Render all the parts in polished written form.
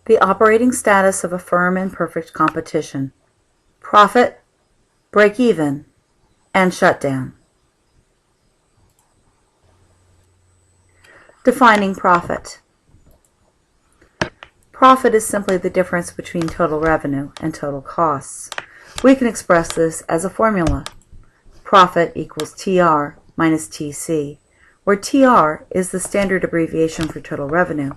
The operating status of a firm in perfect competition: profit, break even, and shutdown. Defining profit. Profit is simply the difference between total revenue and total costs. We can express this as a formula. Profit equals TR minus TC, where TR is the standard abbreviation for total revenue,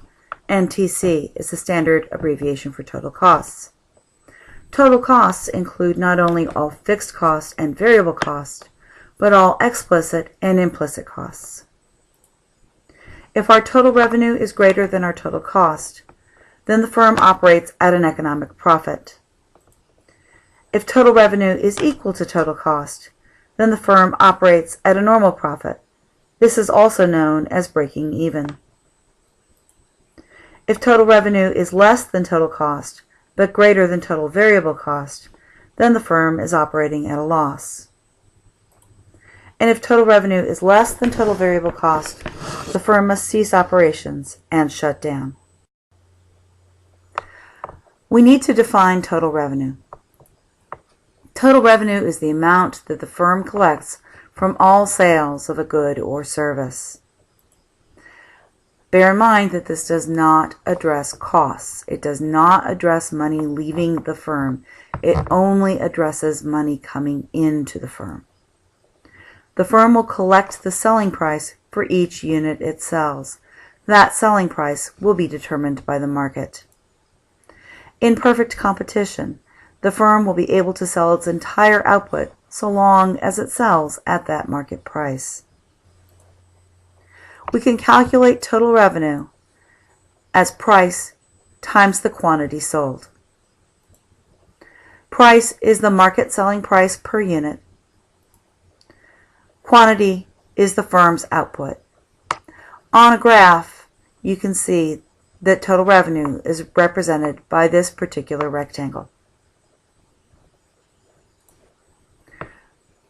and TC is the standard abbreviation for total costs. Total costs include not only all fixed costs and variable costs, but all explicit and implicit costs. If our total revenue is greater than our total cost, then the firm operates at an economic profit. If total revenue is equal to total cost, then the firm operates at a normal profit. This is also known as breaking even. If total revenue is less than total cost, but greater than total variable cost, then the firm is operating at a loss. And if total revenue is less than total variable cost, the firm must cease operations and shut down. We need to define total revenue. Total revenue is the amount that the firm collects from all sales of a good or service. Bear in mind that this does not address costs. It does not address money leaving the firm. It only addresses money coming into the firm. The firm will collect the selling price for each unit it sells. That selling price will be determined by the market. In perfect competition, the firm will be able to sell its entire output so long as it sells at that market price. We can calculate total revenue as price times the quantity sold. Price is the market selling price per unit. Quantity is the firm's output. On a graph, you can see that total revenue is represented by this particular rectangle.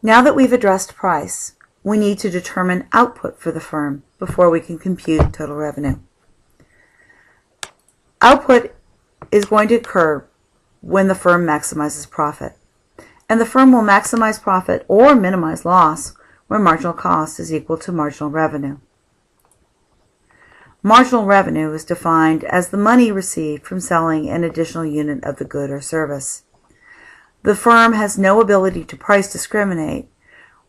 Now that we've addressed price, we need to determine output for the firm before we can compute total revenue. Output is going to occur when the firm maximizes profit, and the firm will maximize profit or minimize loss when marginal cost is equal to marginal revenue. Marginal revenue is defined as the money received from selling an additional unit of the good or service. The firm has no ability to price discriminate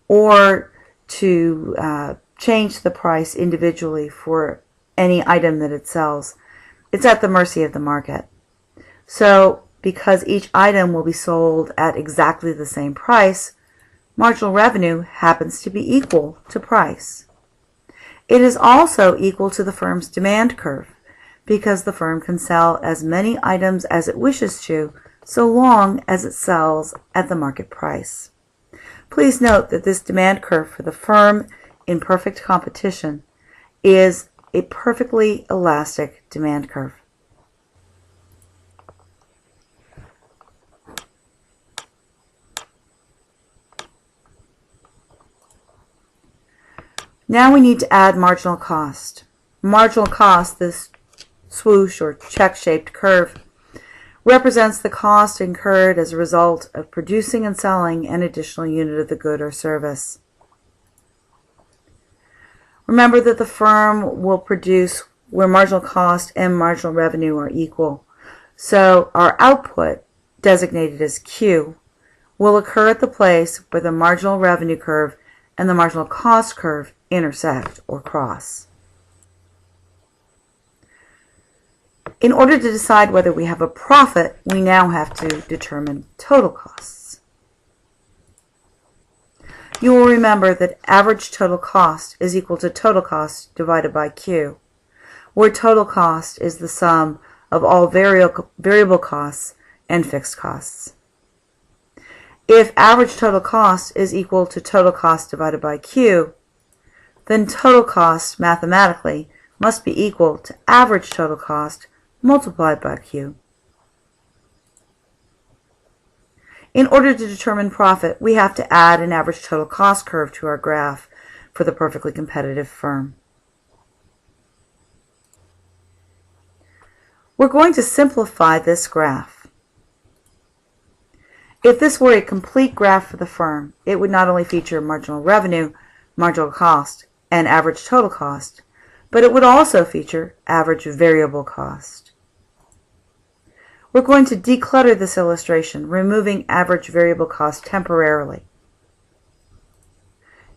or to change the price individually for any item that it sells. It's at the mercy of the market. So, because each item will be sold at exactly the same price, marginal revenue happens to be equal to price. It is also equal to the firm's demand curve, because the firm can sell as many items as it wishes to, so long as it sells at the market price. Please note that this demand curve for the firm in perfect competition is a perfectly elastic demand curve. Now we need to add marginal cost. Marginal cost, this swoosh or check-shaped curve, represents the cost incurred as a result of producing and selling an additional unit of the good or service. Remember that the firm will produce where marginal cost and marginal revenue are equal. So our output, designated as Q, will occur at the place where the marginal revenue curve and the marginal cost curve intersect or cross. In order to decide whether we have a profit, we now have to determine total costs. You will remember that average total cost is equal to total cost divided by Q, where total cost is the sum of all variable costs and fixed costs. If average total cost is equal to total cost divided by Q, then total cost mathematically must be equal to average total cost multiplied by Q. In order to determine profit, we have to add an average total cost curve to our graph for the perfectly competitive firm. We're going to simplify this graph. If this were a complete graph for the firm, it would not only feature marginal revenue, marginal cost, and average total cost, but it would also feature average variable cost. We're going to declutter this illustration, removing average variable cost temporarily.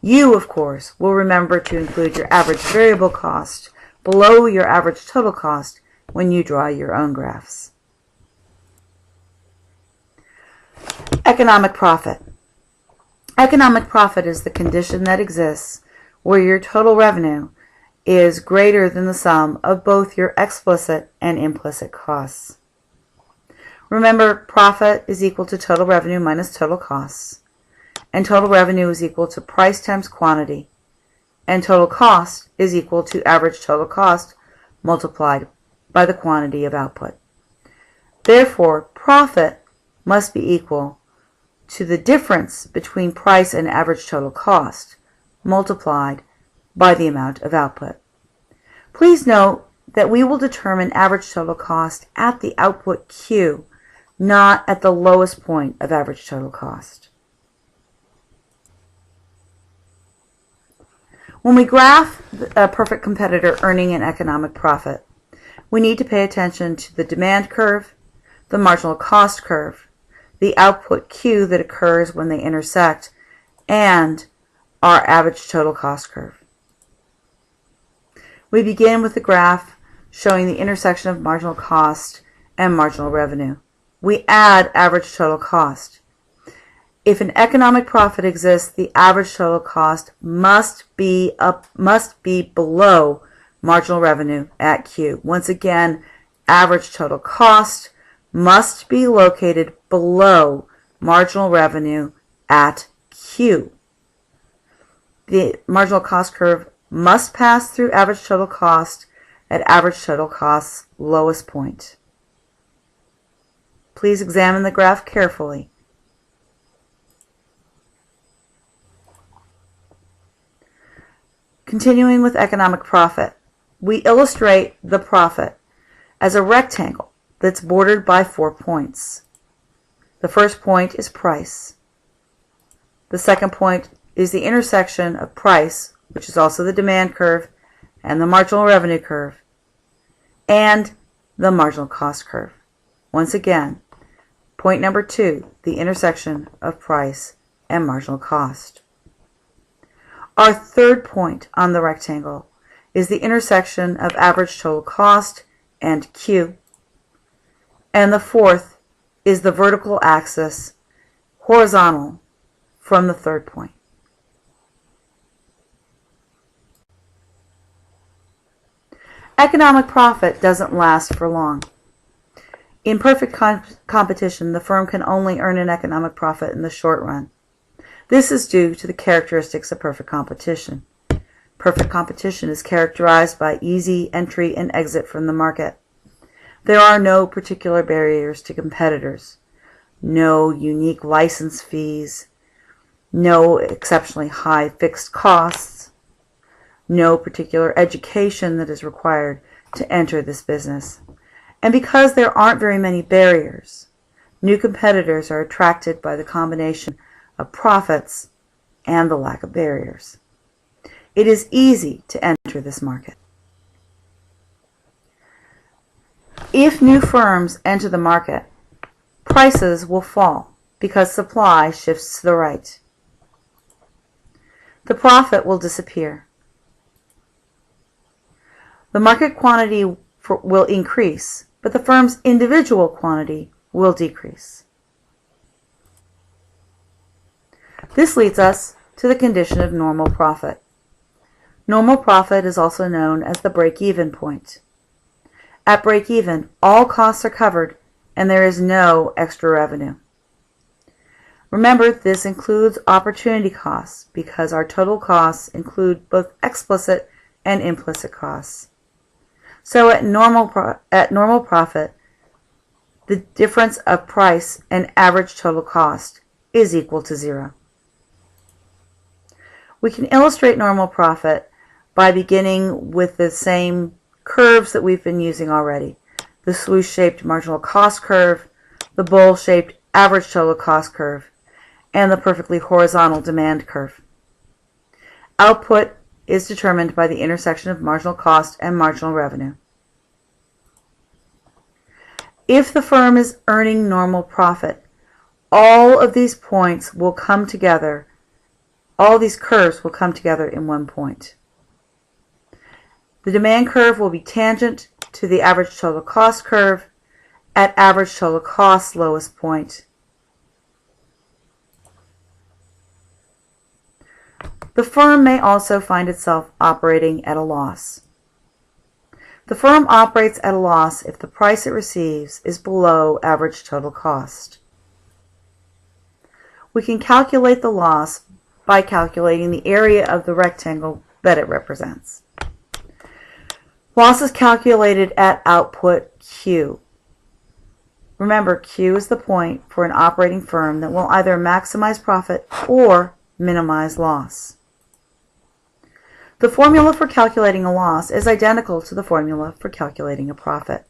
You, of course, will remember to include your average variable cost below your average total cost when you draw your own graphs. Economic profit. Economic profit is the condition that exists where your total revenue is greater than the sum of both your explicit and implicit costs. Remember, profit is equal to total revenue minus total costs, and total revenue is equal to price times quantity, and total cost is equal to average total cost multiplied by the quantity of output. Therefore, profit must be equal to the difference between price and average total cost multiplied by the amount of output. Please note that we will determine average total cost at the output Q, not at the lowest point of average total cost. When we graph a perfect competitor earning an economic profit, we need to pay attention to the demand curve, the marginal cost curve, the output Q that occurs when they intersect, and our average total cost curve. We begin with the graph showing the intersection of marginal cost and marginal revenue. We add average total cost. If an economic profit exists, the average total cost must be below marginal revenue at Q. Once again, average total cost must be located below marginal revenue at Q. The marginal cost curve must pass through average total cost at average total cost's lowest point. Please examine the graph carefully. Continuing with economic profit, we illustrate the profit as a rectangle that's bordered by 4 points. The first point is price. The second point is the intersection of price, which is also the demand curve, and the marginal revenue curve, and the marginal cost curve. Once again, point number 2, the intersection of price and marginal cost. Our third point on the rectangle is the intersection of average total cost and Q. And the fourth is the vertical axis horizontal from the third point. Economic profit doesn't last for long. In perfect competition, the firm can only earn an economic profit in the short run. This is due to the characteristics of perfect competition. Perfect competition is characterized by easy entry and exit from the market. There are no particular barriers to competitors, no unique license fees, no exceptionally high fixed costs, no particular education that is required to enter this business. And because there aren't very many barriers, new competitors are attracted by the combination of profits and the lack of barriers. It is easy to enter this market. If new firms enter the market, prices will fall because supply shifts to the right. The profit will disappear. The market quantity will increase, but the firm's individual quantity will decrease. This leads us to the condition of normal profit. Normal profit is also known as the break-even point. At break-even, all costs are covered and there is no extra revenue. Remember, this includes opportunity costs because our total costs include both explicit and implicit costs. So at normal profit, the difference of price and average total cost is equal to 0. We can illustrate normal profit by beginning with the same curves that we've been using already. the sluice-shaped marginal cost curve, the bowl-shaped average total cost curve, and the perfectly horizontal demand curve. Output is determined by the intersection of marginal cost and marginal revenue. If the firm is earning normal profit, all of these points will come together, all these curves will come together in one point. The demand curve will be tangent to the average total cost curve at average total cost lowest point. The firm may also find itself operating at a loss. The firm operates at a loss if the price it receives is below average total cost. We can calculate the loss by calculating the area of the rectangle that it represents. Loss is calculated at output Q. Remember, Q is the point for an operating firm that will either maximize profit or minimize loss. The formula for calculating a loss is identical to the formula for calculating a profit.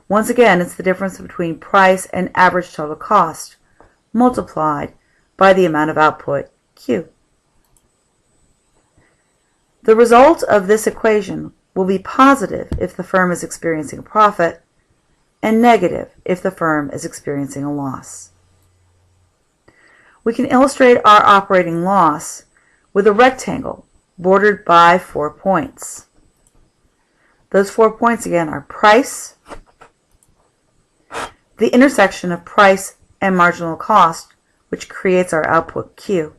Once again, it's the difference between price and average total cost multiplied by the amount of output, Q. The result of this equation will be positive if the firm is experiencing a profit and negative if the firm is experiencing a loss. We can illustrate our operating loss with a rectangle bordered by 4 points. Those 4 points again are price, the intersection of price and marginal cost, which creates our output Q,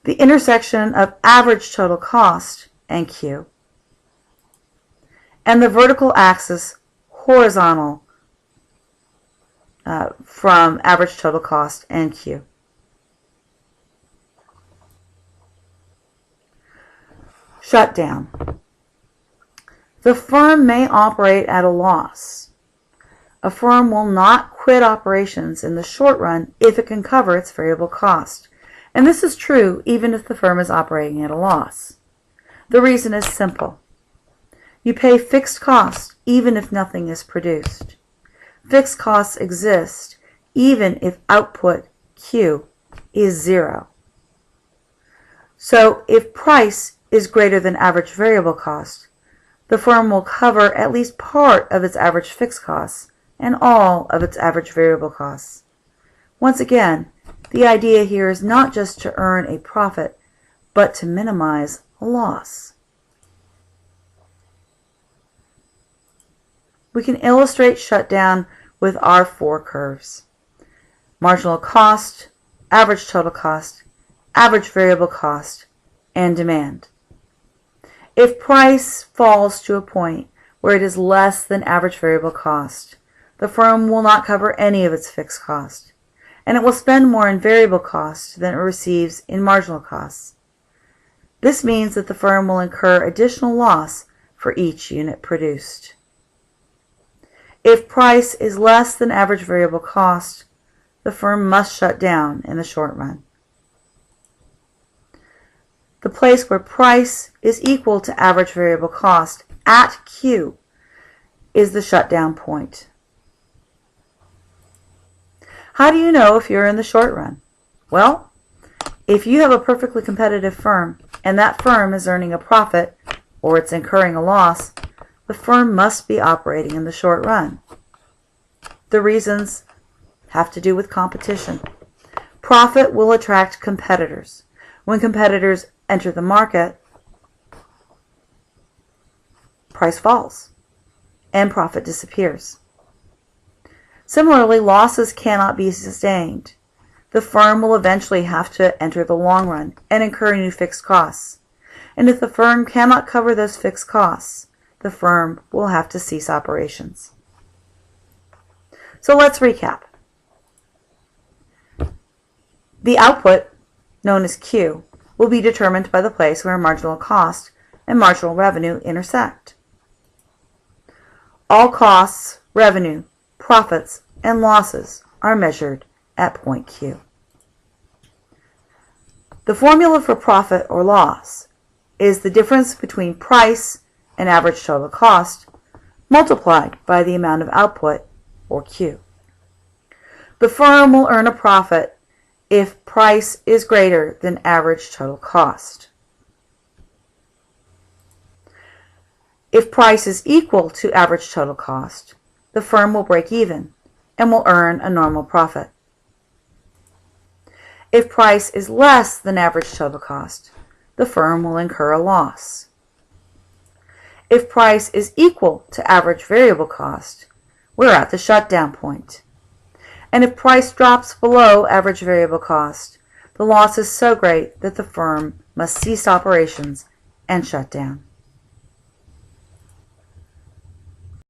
the intersection of average total cost and Q, and the vertical axis horizontal from average total cost and Q. Shutdown. The firm may operate at a loss. A firm will not quit operations in the short run if it can cover its variable cost. And this is true even if the firm is operating at a loss. The reason is simple. You pay fixed costs even if nothing is produced. Fixed costs exist even if output Q is 0. So if price is greater than average variable cost, the firm will cover at least part of its average fixed costs and all of its average variable costs. Once again, the idea here is not just to earn a profit, but to minimize a loss. We can illustrate shutdown with our 4 curves: marginal cost, average total cost, average variable cost, and demand. If price falls to a point where it is less than average variable cost, the firm will not cover any of its fixed cost, and it will spend more in variable cost than it receives in marginal costs. This means that the firm will incur additional loss for each unit produced. If price is less than average variable cost, the firm must shut down in the short run. The place where price is equal to average variable cost at Q is the shutdown point. How do you know if you're in the short run? Well, if you have a perfectly competitive firm and that firm is earning a profit or it's incurring a loss, the firm must be operating in the short run. The reasons have to do with competition. Profit will attract competitors. When competitors enter the market, price falls and profit disappears. Similarly, losses cannot be sustained. The firm will eventually have to enter the long run and incur new fixed costs. And if the firm cannot cover those fixed costs, the firm will have to cease operations. So let's recap. The output, known as Q, will be determined by the place where marginal cost and marginal revenue intersect. All costs, revenue, profits, and losses are measured at point Q. The formula for profit or loss is the difference between price and average total cost multiplied by the amount of output, or Q. The firm will earn a profit if price is greater than average total cost. If price is equal to average total cost, the firm will break even and will earn a normal profit. If price is less than average total cost, the firm will incur a loss. If price is equal to average variable cost, we're at the shutdown point. And if price drops below average variable cost, the loss is so great that the firm must cease operations and shut down.